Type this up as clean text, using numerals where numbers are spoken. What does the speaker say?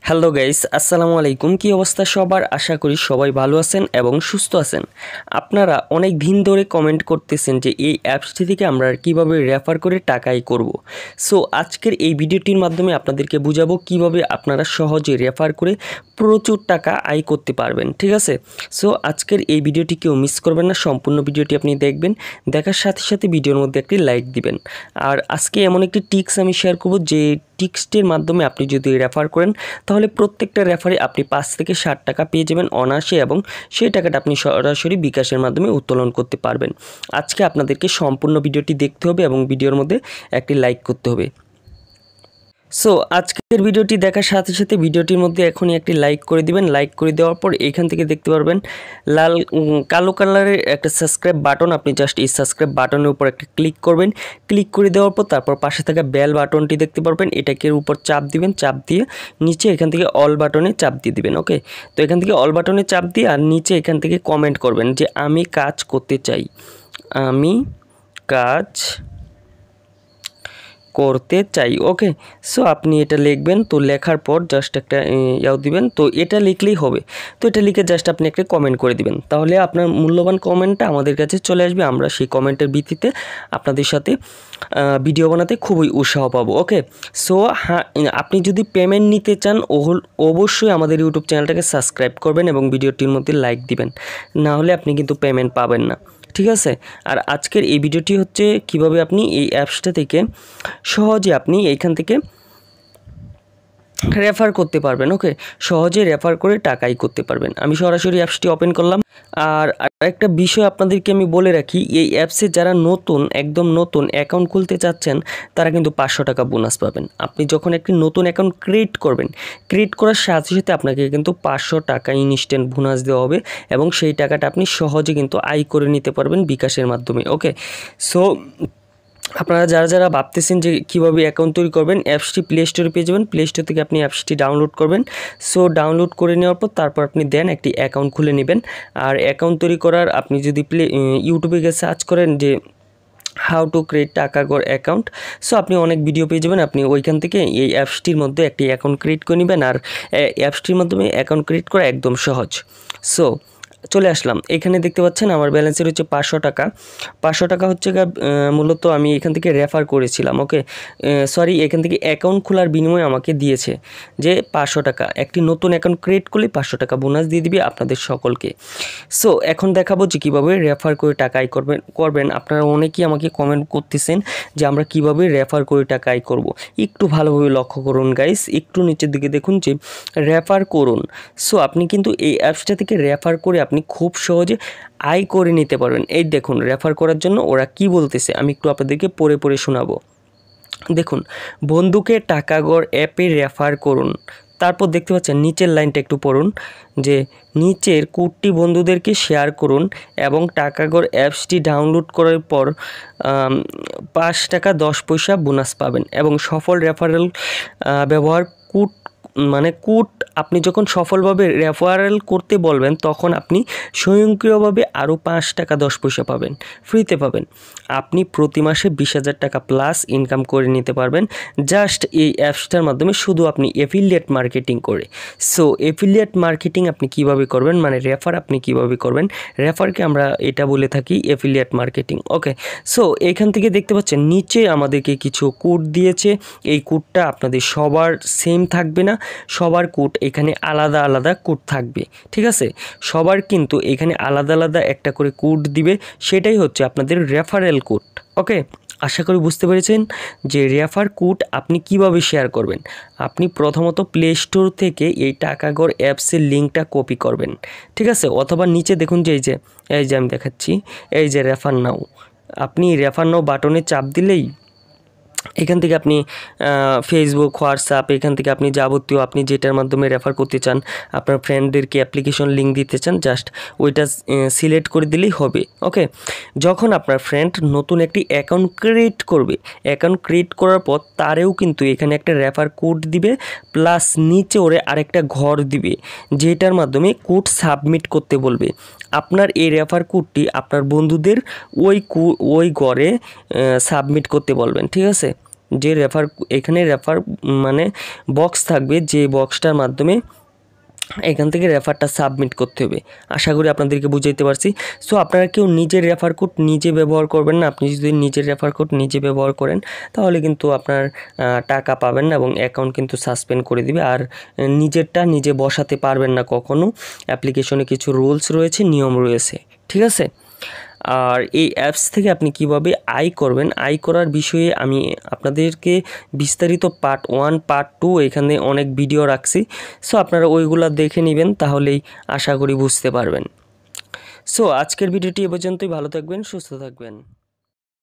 Hello guys, আসসালামু আলাইকুম। কি অবস্থা সবার? আশা করি সবাই ভালো আছেন এবং সুস্থ আছেন। আপনারা অনেক দিন ধরে কমেন্ট করতেছেন যে এই অ্যাপসটি থেকে আমরা কিভাবে রেফার করে টাকা আয় করব। সো আজকের এই ভিডিওটির মাধ্যমে আপনাদেরকে বুঝাবো কিভাবে আপনারা সহজে রেফার করে প্রচুর টাকা আয় করতে পারবেন। ঠিক আছে? সো আজকের এই ভিডিওটি কেউ মিস করবেন না, সম্পূর্ণ ভিডিওটি আপনি দেখবেন। দেখার সাথে সাথে ভিডিওর মধ্যে একটি লাইক দিবেন। আর আজকে এমন একটি টিপস আমি শেয়ার করব যে টিপসটির মাধ্যমে আপনি যদি রেফার করেন তাহলে প্রত্যেকটা রেফারে আপনি 5 থেকে 60 টাকা পেয়ে যাবেন অনায়াসে, এবং সেই টাকাটা আপনি সরাসরি বিকাশের মাধ্যমে উত্তোলন করতে পারবেন। আজকে আপনাদেরকে সম্পূর্ণ ভিডিওটি দেখতে হবে এবং ভিডিওর মধ্যে একটি লাইক করতে হবে। সো আজকের ভিডিওটি দেখার সাথে সাথে ভিডিওটির মধ্যে এখনই একটি লাইক করে দিবেন। লাইক করে দেওয়ার পর এইখান থেকে দেখতে পারবেন কালো কালারের একটা সাবস্ক্রাইব বাটন। আপনি জাস্ট এই সাবস্ক্রাইব বাটনের উপর একটা ক্লিক করবেন। ক্লিক করে দেওয়ার পর তারপর পাশে থাকা বেল বাটনটি দেখতে পারবেন, এটাকে উপর চাপ দিবেন। চাপ দিয়ে নিচে এখান থেকে অল বাটনে চাপ দিয়ে দিবেন। ওকে, তো এখান থেকে অল বাটনে চাপ দিয়ে আর নিচে এখান থেকে কমেন্ট করবেন যে আমি কাজ করতে চাই, আমি কাজ করতে চাই। ওকে, সো আপনি এটা লিখবেন। তো লেখার পর জাস্ট একটা ইয়াও দিবেন। তো এটা লিখলেই হবে। তো এটা লিখে জাস্ট আপনি একটা কমেন্ট করে দিবেন, তাহলে আপনার মূল্যবান কমেন্টটা আমাদের কাছে চলে আসবে। আমরা সেই কমেন্টের ভিত্তিতে আপনাদের সাথে ভিডিও বানাতে খুবই উৎসাহ পাবো। ওকে, সো হ্যাঁ, আপনি যদি পেমেন্ট নিতে চান অবশ্যই আমাদের ইউটিউব চ্যানেলটাকে সাবস্ক্রাইব করবেন এবং ভিডিওটির মধ্যে লাইক দিবেন, না হলে আপনি কিন্তু পেমেন্ট পাবেন না। ঠিক আছে? আর আজকের এই ভিডিওটি হচ্ছে কিভাবে আপনি এই অ্যাপসটা থেকে সহজে আপনি এইখান থেকে রেফার করতে পারবেন। ওকে, সহজে রেফার করে টাকাই করতে পারবেন। আমি সরাসরি অ্যাপসটি ওপেন করলাম। আর আরেকটা বিষয় আপনাদেরকে আমি বলে রাখি, এই অ্যাপসে যারা নতুন, একদম নতুন অ্যাকাউন্ট খুলতে চাচ্ছেন তারা কিন্তু 500 টাকা বোনাস পাবেন। আপনি যখন একটি নতুন অ্যাকাউন্ট ক্রিয়েট করবেন, ক্রিয়েট করার সাথে সাথে আপনাকে কিন্তু 500 টাকা ইনস্ট্যান্ট বোনাস দেওয়া হবে এবং সেই টাকাটা আপনি সহজে কিন্তু আয় করে নিতে পারবেন বিকাশের মাধ্যমে। ওকে, সো আপনারা যারা ভাবতেছেন যে কীভাবে অ্যাকাউন্ট তৈরি করবেন, অ্যাপসটি প্লে স্টোরে পেয়ে যাবেন। প্লে স্টোর থেকে আপনি অ্যাপসটি ডাউনলোড করবেন। সো ডাউনলোড করে নেওয়ার পর তারপর আপনি দেন একটি অ্যাকাউন্ট খুলে নেবেন। আর অ্যাকাউন্ট তৈরি করার আপনি যদি ইউটিউবে গিয়ে সার্চ করেন যে হাউ টু ক্রিয়েট টাকাগর অ্যাকাউন্ট, সো আপনি অনেক ভিডিও পেয়ে যাবেন। আপনি ওইখান থেকে এই অ্যাপসটির মধ্যে একটি অ্যাকাউন্ট ক্রিয়েট করে নেবেন। আর অ্যাপসটির মাধ্যমে অ্যাকাউন্ট ক্রিয়েট করা একদম সহজ। সো চলে আসলাম, এখানে দেখতে পাচ্ছেন আমার ব্যালেন্সের হচ্ছে 500 টাকা। 500 টাকা হচ্ছে মূলত আমি এখান থেকে রেফার করেছিলাম। ওকে, সরি, এখান থেকে অ্যাকাউন্ট খোলার বিনিময়ে আমাকে দিয়েছে যে 500 টাকা। একটি নতুন অ্যাকাউন্ট ক্রিয়েট করলে 500 টাকা বোনাস দিয়ে দিবে আপনাদের সকলকে। সো এখন দেখাবো যে কীভাবে রেফার করে টাকা আয় করবেন। আপনারা অনেকেই আমাকে কমেন্ট করতেছেন যে আমরা কিভাবে রেফার করে টাকা আয় করব। একটু ভালোভাবে লক্ষ্য করুন গাইস, একটু নিচের দিকে দেখুন যে রেফার করুন। সো আপনি কিন্তু এই অ্যাপসটা থেকে রেফার করে আপনি খুব সহজে আয় করে নিতে পারবেন। এই দেখুন, রেফার করার জন্য ওরা কি বলতেছে আমি একটু আপনাদেরকে পড়ে পড়ে শোনাবো। দেখুন, বন্ধুকে টাকাগর অ্যাপে রেফার করুন। তারপর দেখতে পাচ্ছেন নিচের লাইনটা একটু পড়ুন যে নিচের কোডটি বন্ধুদেরকে শেয়ার করুন এবং টাকাগর অ্যাপসটি ডাউনলোড করার পর 5 টাকা 10 পয়সা বোনাস পাবেন এবং সফল রেফারেল ব্যবহার কোড আপনি যখন সফলভাবে রেফারেল করতে বলবেন তখন আপনি স্বয়ংক্রিয়ভাবে আরও 5 টাকা 10 পয়সা পাবেন, ফ্রিতে পাবেন। আপনি প্রতি মাসে 20,000 টাকা প্লাস ইনকাম করে নিতে পারবেন জাস্ট এই অ্যাপসটার মাধ্যমে, শুধু আপনি এফিলিয়েট মার্কেটিং করে। সো এফিলিয়েট মার্কেটিং আপনি কিভাবে করবেন, মানে রেফার আপনি কিভাবে করবেন, রেফারকে আমরা এটা বলে থাকি এফিলিয়েট মার্কেটিং। ওকে, সো এখান থেকে দেখতে পাচ্ছেন নিচে আমাদেরকে কিছু কোড দিয়েছে। এই কোডটা আপনাদের সবার সেম থাকবে না, সবার কোড এখানে আলাদা আলাদা কোড থাকবে। ঠিক আছে? সবার কিন্তু এখানে আলাদা আলাদা একটা করে কোড দিবে, সেটাই হচ্ছে আপনাদের রেফারেল কোড। ওকে, আশা করি বুঝতে পেরেছেন যে রেফার কোড আপনি কিভাবে শেয়ার করবেন। আপনি প্রথমত প্লে স্টোর থেকে এই টাকাগর অ্যাপসের লিঙ্কটা কপি করবেন। ঠিক আছে? অথবা নিচে দেখুন যে এই যে আমি দেখাচ্ছি, এই যে রেফার নাও, আপনি রেফার নাও বাটনে চাপ দিলেই এখান থেকে আপনি ফেসবুক, হোয়াটসঅ্যাপ, এখান থেকে আপনি যাবতীয় আপনি যেটার মাধ্যমে রেফার করতে চান, আপনার ফ্রেন্ডদেরকে অ্যাপ্লিকেশন লিঙ্ক দিতে চান, জাস্ট ওইটা সিলেক্ট করে দিলেই হবে। ওকে, যখন আপনার ফ্রেন্ড নতুন একটি অ্যাকাউন্ট ক্রিয়েট করবে, অ্যাকাউন্ট ক্রিয়েট করার পর তারেও কিন্তু এখানে একটা রেফার কোড দিবে, প্লাস নিচে ওরে আরেকটা ঘর দিবে যেটার মাধ্যমে কোড সাবমিট করতে বলবে। আপনার এই রেফার কোডটি আপনার বন্ধুদের ওই ঘরে সাবমিট করতে বলবেন। ঠিক আছে? যে এখানে রেফার মানে বক্স থাকবে, যে বক্সটার মাধ্যমে এখান থেকে রেফারটা সাবমিট করতে হবে। আশা করি আপনাদেরকে বুঝাইতে পারছি। সো আপনারা কেউ নিজের রেফার কোড নিজে ব্যবহার করবেন না। আপনি যদি নিজের রেফার কোড নিজে ব্যবহার করেন তাহলে কিন্তু আপনার টাকা পাবেন না এবং অ্যাকাউন্ট কিন্তু সাসপেন্ড করে দিবে। আর নিজেরটা নিজে বসাতে পারবেন না কখনো। অ্যাপ্লিকেশনে কিছু রুলস রয়েছে, নিয়ম রয়েছে, ঠিক আছে? আর এই অ্যাপস থেকে আপনি কিভাবে আয় করবেন, আয় করার বিষয়ে আমি আপনাদেরকে বিস্তারিত পার্ট 1 পার্ট 2 এখানে অনেক ভিডিও রাখছি। সো আপনারা ওইগুলো দেখে নেবেন, তাহলেই আশা করি বুঝতে পারবেন। সো আজকের ভিডিওটি এ পর্যন্তই। ভালো থাকবেন, সুস্থ থাকবেন।